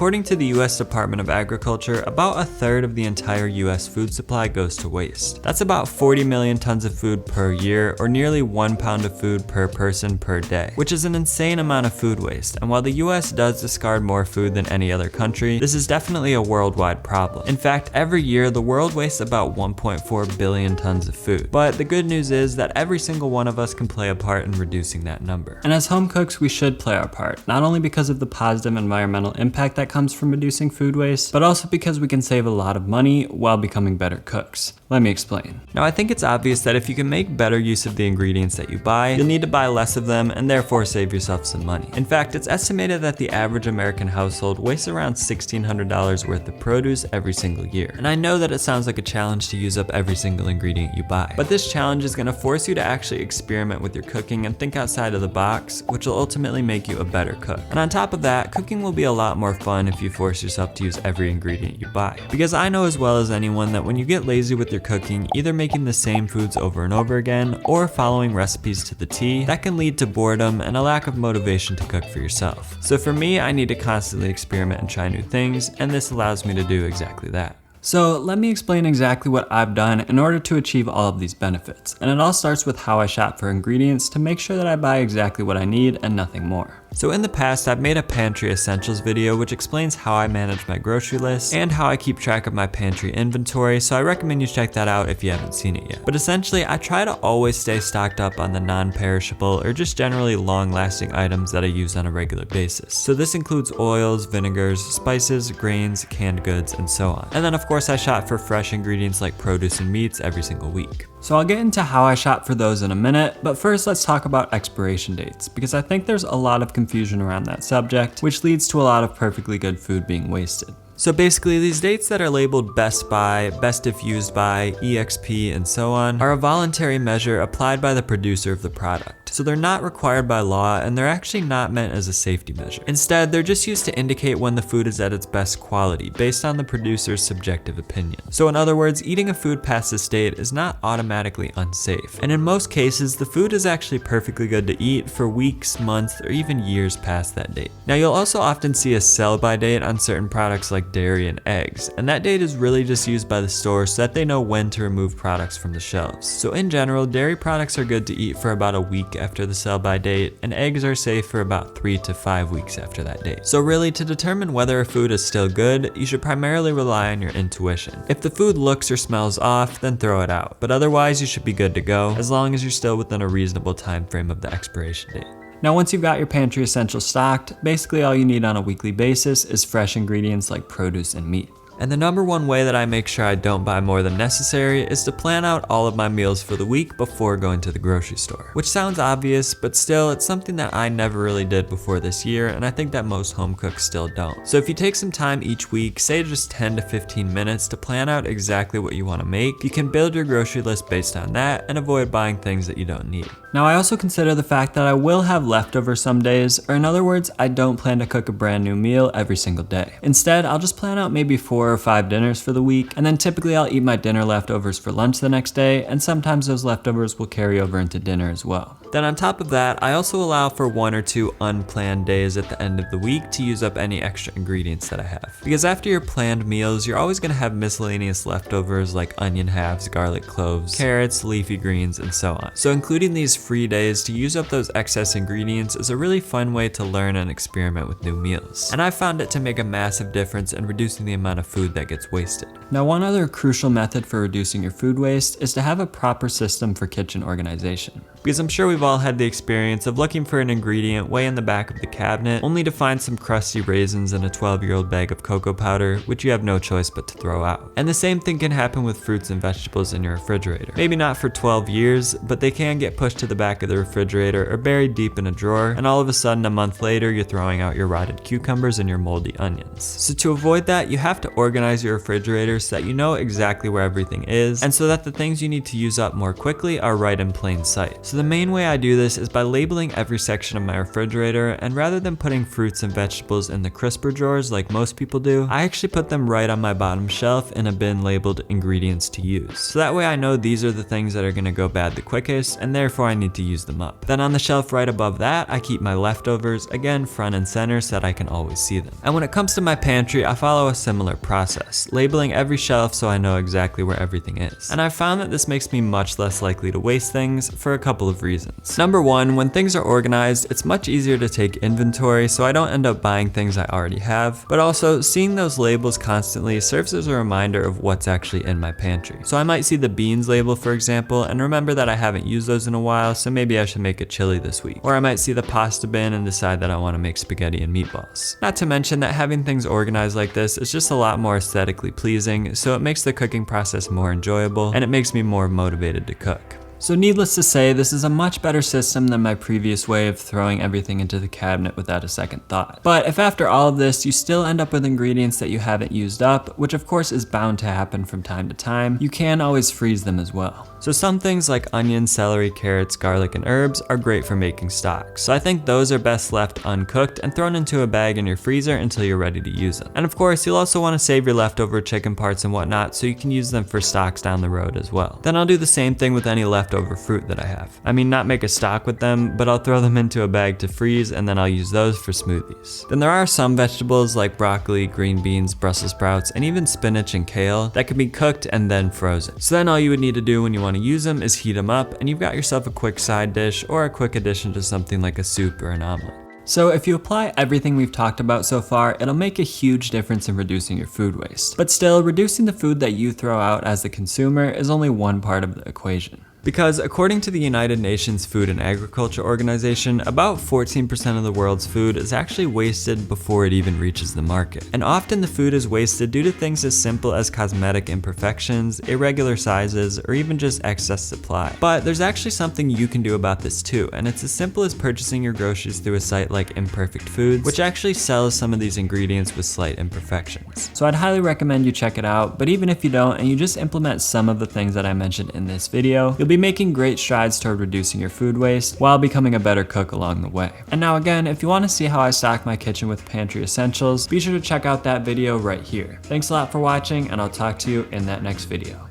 according to the US Department of Agriculture, about a third of the entire US food supply goes to waste. That's about 40 million tons of food per year, or nearly 1 pound of food per person per day, which is an insane amount of food waste. And while the US does discard more food than any other country, this is definitely a worldwide problem. In fact, every year the world wastes about 1.4 billion tons of food. But the good news is that every single one of us can play a part in reducing that number. And as home cooks, we should play our part, not only because of the positive environmental impact that comes from reducing food waste, but also because we can save a lot of money while becoming better cooks. Let me explain. Now, I think it's obvious that if you can make better use of the ingredients that you buy, you'll need to buy less of them and therefore save yourself some money. In fact, it's estimated that the average American household wastes around $1,600 worth of produce every single year. And I know that it sounds like a challenge to use up every single ingredient you buy, but this challenge is going to force you to actually experiment with your cooking and think outside of the box, which will ultimately make you a better cook. And on top of that, cooking will be a lot more fun if you force yourself to use every ingredient you buy. Because I know as well as anyone that when you get lazy with your cooking, either making the same foods over and over again or following recipes to the T, that can lead to boredom and a lack of motivation to cook for yourself. So for me, I need to constantly experiment and try new things, and this allows me to do exactly that. So let me explain exactly what I've done in order to achieve all of these benefits. And it all starts with how I shop for ingredients to make sure that I buy exactly what I need and nothing more. So in the past, I've made a pantry essentials video which explains how I manage my grocery list and how I keep track of my pantry inventory, so I recommend you check that out if you haven't seen it yet. But essentially, I try to always stay stocked up on the non-perishable or just generally long-lasting items that I use on a regular basis. So this includes oils, vinegars, spices, grains, canned goods, and so on. And then of course I shop for fresh ingredients like produce and meats every single week. So I'll get into how I shop for those in a minute, but first let's talk about expiration dates, because I think there's a lot of confusion around that subject, which leads to a lot of perfectly good food being wasted. So basically, these dates that are labeled best by, best if used by, EXP, and so on are a voluntary measure applied by the producer of the product. So they're not required by law, and they're actually not meant as a safety measure. Instead, they're just used to indicate when the food is at its best quality, based on the producer's subjective opinion. So in other words, eating a food past this date is not automatically unsafe. And in most cases, the food is actually perfectly good to eat for weeks, months, or even years past that date. Now, you'll also often see a sell-by date on certain products like dairy and eggs, and that date is really just used by the store so that they know when to remove products from the shelves. So in general, dairy products are good to eat for about a week after the sell-by date, and eggs are safe for about 3 to 5 weeks after that date. So really, to determine whether a food is still good, you should primarily rely on your intuition. If the food looks or smells off, then throw it out, but otherwise you should be good to go, as long as you're still within a reasonable time frame of the expiration date. Now, once you've got your pantry essentials stocked, basically all you need on a weekly basis is fresh ingredients like produce and meat. And the number one way that I make sure I don't buy more than necessary is to plan out all of my meals for the week before going to the grocery store. Which sounds obvious, but still, it's something that I never really did before this year, and I think that most home cooks still don't. So if you take some time each week, say just 10 to 15 minutes to plan out exactly what you want to make, you can build your grocery list based on that and avoid buying things that you don't need. Now, I also consider the fact that I will have leftovers some days, or in other words, I don't plan to cook a brand new meal every single day. Instead, I'll just plan out maybe 4 or 5 dinners for the week, and then typically I'll eat my dinner leftovers for lunch the next day, and sometimes those leftovers will carry over into dinner as well. Then on top of that, I also allow for 1 or 2 unplanned days at the end of the week to use up any extra ingredients that I have. Because after your planned meals, you're always going to have miscellaneous leftovers like onion halves, garlic cloves, carrots, leafy greens, and so on. So including these free days to use up those excess ingredients is a really fun way to learn and experiment with new meals. And I've found it to make a massive difference in reducing the amount of food that gets wasted. Now, one other crucial method for reducing your food waste is to have a proper system for kitchen organization. Because I'm sure we've all had the experience of looking for an ingredient way in the back of the cabinet, only to find some crusty raisins in a 12-year-old bag of cocoa powder, which you have no choice but to throw out. And the same thing can happen with fruits and vegetables in your refrigerator. Maybe not for 12 years, but they can get pushed to the back of the refrigerator or buried deep in a drawer, and all of a sudden a month later you're throwing out your rotted cucumbers and your moldy onions. So to avoid that, you have to organize your refrigerator so that you know exactly where everything is, and so that the things you need to use up more quickly are right in plain sight. So the main way I do this is by labeling every section of my refrigerator, and rather than putting fruits and vegetables in the crisper drawers like most people do, I actually put them right on my bottom shelf in a bin labeled ingredients to use. So that way I know these are the things that are gonna go bad the quickest, and therefore I need to use them up. Then on the shelf right above that, I keep my leftovers, again front and center so that I can always see them. And when it comes to my pantry, I follow a similar process, labeling every shelf so I know exactly where everything is. And I've found that this makes me much less likely to waste things for a couple of reasons. Number one, when things are organized, it's much easier to take inventory so I don't end up buying things I already have, but also seeing those labels constantly serves as a reminder of what's actually in my pantry. So I might see the beans label, for example, and remember that I haven't used those in a while, so maybe I should make a chili this week. Or I might see the pasta bin and decide that I want to make spaghetti and meatballs. Not to mention that having things organized like this is just a lot more aesthetically pleasing, so it makes the cooking process more enjoyable, and it makes me more motivated to cook. So needless to say, this is a much better system than my previous way of throwing everything into the cabinet without a second thought. But if after all of this, you still end up with ingredients that you haven't used up, which of course is bound to happen from time to time, you can always freeze them as well. So some things like onions, celery, carrots, garlic, and herbs are great for making stock. So I think those are best left uncooked and thrown into a bag in your freezer until you're ready to use them. And of course, you'll also want to save your leftover chicken parts and whatnot so you can use them for stocks down the road as well. Then I'll do the same thing with any leftover fruit that I have. I mean, not make a stock with them, but I'll throw them into a bag to freeze and then I'll use those for smoothies. Then there are some vegetables like broccoli, green beans, Brussels sprouts, and even spinach and kale that can be cooked and then frozen. So then all you would need to do when you want to use them is heat them up and you've got yourself a quick side dish or a quick addition to something like a soup or an omelet. So if you apply everything we've talked about so far, it'll make a huge difference in reducing your food waste. But still, reducing the food that you throw out as the consumer is only one part of the equation. Because according to the United Nations Food and Agriculture Organization, about 14% of the world's food is actually wasted before it even reaches the market. And often the food is wasted due to things as simple as cosmetic imperfections, irregular sizes, or even just excess supply. But there's actually something you can do about this too, and it's as simple as purchasing your groceries through a site like IMPERFECT Foods, which actually sells some of these ingredients with slight imperfections. So I'd highly recommend you check it out, but even if you don't and you just implement some of the things that I mentioned in this video, you'll be making great strides toward reducing your food waste while becoming a better cook along the way. And now again, if you want to see how I stock my kitchen with pantry essentials, be sure to check out that video right here. Thanks a lot for watching, and I'll talk to you in that next video.